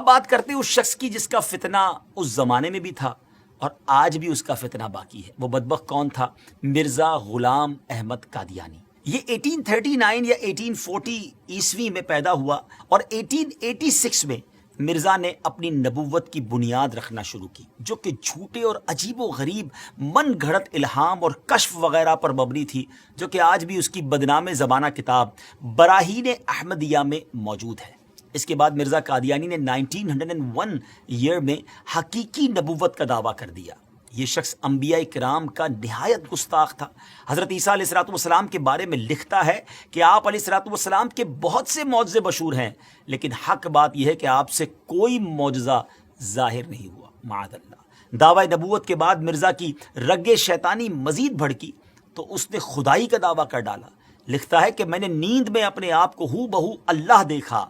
اب بات کرتے ہیں اس شخص کی جس کا فتنہ اس زمانے میں بھی تھا اور آج بھی اس کا فتنہ باقی ہے۔ وہ بدبخت کون تھا؟ مرزا غلام احمد قادیانی۔ یہ 1839 یا 1840 عیسوی میں پیدا ہوا اور 1886 میں مرزا نے اپنی نبوت کی بنیاد رکھنا شروع کی، جو کہ جھوٹے اور عجیب و غریب من گھڑت الہام اور کشف وغیرہ پر مبنی تھی، جو کہ آج بھی اس کی بدنام زمانہ کتاب براہین احمدیہ میں موجود ہے۔ اس کے بعد مرزا قادیانی نے 1901 ایئر میں حقیقی نبوت کا دعویٰ کر دیا۔ یہ شخص انبیاء کرام کا نہایت گستاخ تھا۔ حضرت عیسیٰ علیہ السلام کے بارے میں لکھتا ہے کہ آپ علیہ السلام کے بہت سے معجزے مشہور ہیں، لیکن حق بات یہ ہے کہ آپ سے کوئی معجزہ ظاہر نہیں ہوا، معاذ اللہ۔ دعوی نبوت کے بعد مرزا کی رگ شیطانی مزید بھڑکی تو اس نے خدائی کا دعویٰ کر ڈالا۔ لکھتا ہے کہ میں نے نیند میں اپنے آپ کو ہو بہو اللہ دیکھا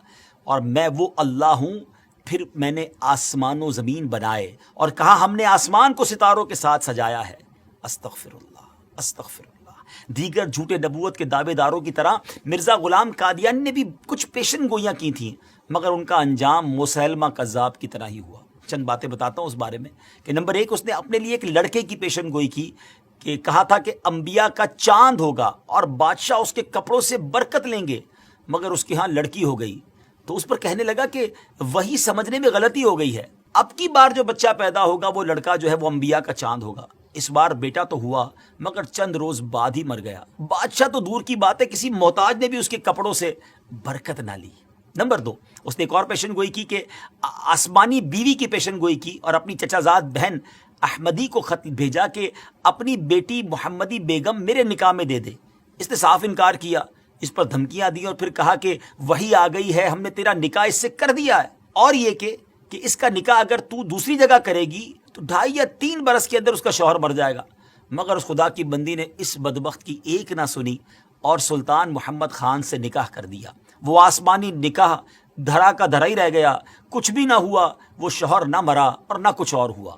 اور میں وہ اللہ ہوں۔ پھر میں نے آسمان و زمین بنائے اور کہا ہم نے آسمان کو ستاروں کے ساتھ سجایا ہے۔ استغفر اللہ، استغفر اللہ۔ دیگر جھوٹے نبوت کے دعوے داروں کی طرح مرزا غلام قادیانی نے بھی کچھ پیشن گوئیاں کی تھیں، مگر ان کا انجام مسیلمہ کذاب کی طرح ہی ہوا۔ چند باتیں بتاتا ہوں اس بارے میں کہ نمبر 1، اس نے اپنے لیے ایک لڑکے کی پیشن گوئی کی کہ کہا تھا کہ انبیاء کا چاند ہوگا اور بادشاہ اس کے کپڑوں سے برکت لیں گے، مگر اس کے ہاں لڑکی ہو گئی تو اس پر کہنے لگا کہ وہی سمجھنے میں غلطی ہو گئی ہے، اب کی بار جو بچہ پیدا ہوگا وہ لڑکا جو ہے وہ انبیاء کا چاند ہوگا۔ اس بار بیٹا تو ہوا مگر چند روز بعد ہی مر گیا۔ بادشاہ تو دور کی بات ہے، کسی محتاج نے بھی اس کے کپڑوں سے برکت نہ لی۔ نمبر 2، اس نے ایک اور پیشن گوئی کی کہ آسمانی بیوی کی پیشن گوئی کی اور اپنی چچا زاد بہن احمدی کو خط بھیجا کہ اپنی بیٹی محمدی بیگم میرے نکاح میں دے دے۔ اس نے صاف انکار کیا، اس پر دھمکیاں دی اور پھر کہا کہ وہی آ گئی ہے، ہم نے تیرا نکاح اس سے کر دیا ہے، اور یہ کہ اس کا نکاح اگر تو دوسری جگہ کرے گی تو 2.5 یا 3 برس کے اندر اس کا شوہر مر جائے گا۔ مگر اس خدا کی بندی نے اس بدبخت کی ایک نہ سنی اور سلطان محمد خان سے نکاح کر دیا۔ وہ آسمانی نکاح دھرا کا دھرا ہی رہ گیا، کچھ بھی نہ ہوا، وہ شوہر نہ مرا اور نہ کچھ اور ہوا۔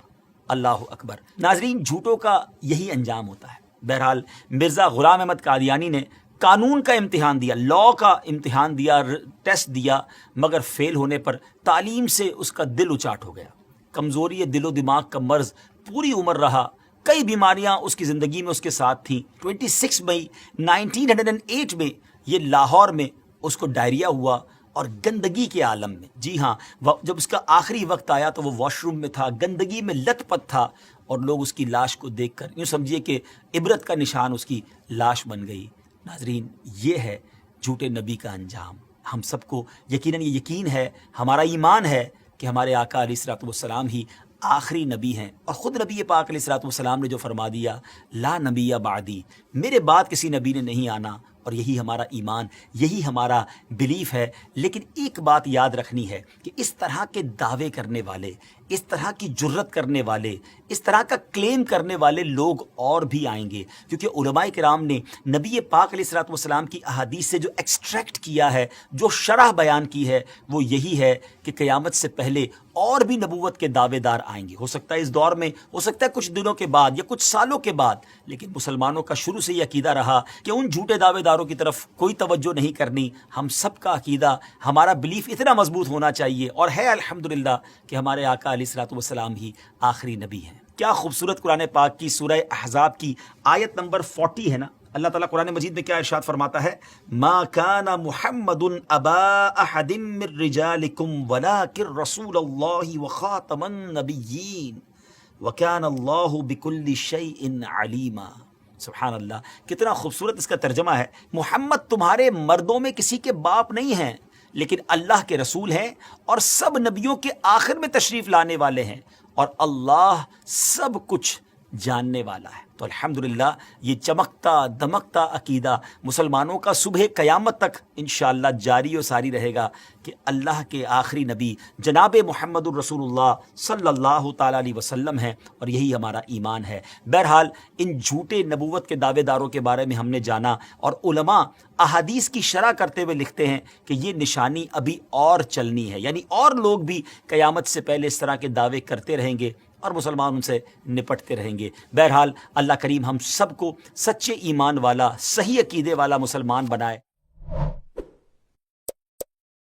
اللہ اکبر۔ ناظرین، جھوٹوں کا یہی انجام ہوتا ہے۔ بہرحال مرزا غلام احمد قادیانی نے قانون کا امتحان دیا، لا کا امتحان دیا، ٹیسٹ دیا، مگر فیل ہونے پر تعلیم سے اس کا دل اچاٹ ہو گیا۔ کمزوری دل و دماغ کا مرض پوری عمر رہا، کئی بیماریاں اس کی زندگی میں اس کے ساتھ تھیں۔ 26 مئی 1908 میں یہ لاہور میں اس کو ڈائریا ہوا اور گندگی کے عالم میں، جی ہاں، جب اس کا آخری وقت آیا تو وہ واش روم میں تھا، گندگی میں لت پت تھا اور لوگ اس کی لاش کو دیکھ کر یوں سمجھیے کہ عبرت کا نشان اس کی لاش بن گئی۔ ناظرین، یہ ہے جھوٹے نبی کا انجام۔ ہم سب کو یقیناً یہ یقین ہے، ہمارا ایمان ہے کہ ہمارے آقا علیہ السلام ہی آخری نبی ہیں، اور خود نبی پاک علیہ السلام نے جو فرما دیا لا نبی بعدی، میرے بعد کسی نبی نے نہیں آنا، اور یہی ہمارا ایمان، یہی ہمارا بلیف ہے۔ لیکن ایک بات یاد رکھنی ہے کہ اس طرح کے دعوے کرنے والے، اس طرح کی جرت کرنے والے، اس طرح کا کلیم کرنے والے لوگ اور بھی آئیں گے، کیونکہ علماء کرام نے نبی پاک علیہ السلام کی احادیث سے جو ایکسٹریکٹ کیا ہے، جو شرح بیان کی ہے، وہ یہی ہے کہ قیامت سے پہلے اور بھی نبوت کے دعوے دار آئیں گے۔ ہو سکتا ہے اس دور میں، ہو سکتا ہے کچھ دنوں کے بعد یا کچھ سالوں کے بعد، لیکن مسلمانوں کا شروع سے یہ عقیدہ رہا کہ ان جھوٹے دعوے داروں کی طرف کوئی توجہ نہیں کرنی۔ ہم سب کا عقیدہ، ہمارا بلیف اتنا مضبوط ہونا چاہیے، اور ہے الحمدللہ کہ ہمارے آقا علیہ السلام ہی آخری نبی ہیں۔ کیا خوبصورت قرآن پاک کی سورہ احزاب کی آیت نمبر 40 ہے نا، اللہ تعالیٰ قرآن مجید میں کیا ارشاد فرماتا ہے؟ ما کان محمد ابا احد من رجالکم ولکن رسول اللہ وخاتم النبیین وکان اللہ بکل شیء علیما۔ سبحان اللہ، کتنا خوبصورت اس کا ترجمہ ہے۔ محمد تمہارے مردوں میں کسی کے باپ نہیں ہیں، لیکن اللہ کے رسول ہیں اور سب نبیوں کے آخر میں تشریف لانے والے ہیں، اور اللہ سب کچھ جاننے والا ہے۔ تو الحمدللہ یہ چمکتا دمکتا عقیدہ مسلمانوں کا صبح قیامت تک انشاءاللہ جاری و ساری رہے گا کہ اللہ کے آخری نبی جناب محمد الرسول اللہ صلی اللہ تعالیٰ علیہ وسلم ہیں، اور یہی ہمارا ایمان ہے۔ بہرحال ان جھوٹے نبوت کے دعوے داروں کے بارے میں ہم نے جانا، اور علماء احادیث کی شرح کرتے ہوئے لکھتے ہیں کہ یہ نشانی ابھی اور چلنی ہے، یعنی اور لوگ بھی قیامت سے پہلے اس طرح کے دعوے کرتے رہیں گے اور مسلمان ان سے نپٹتے رہیں گے۔ بہرحال اللہ کریم ہم سب کو سچے ایمان والا، صحیح عقیدے والا مسلمان بنائے۔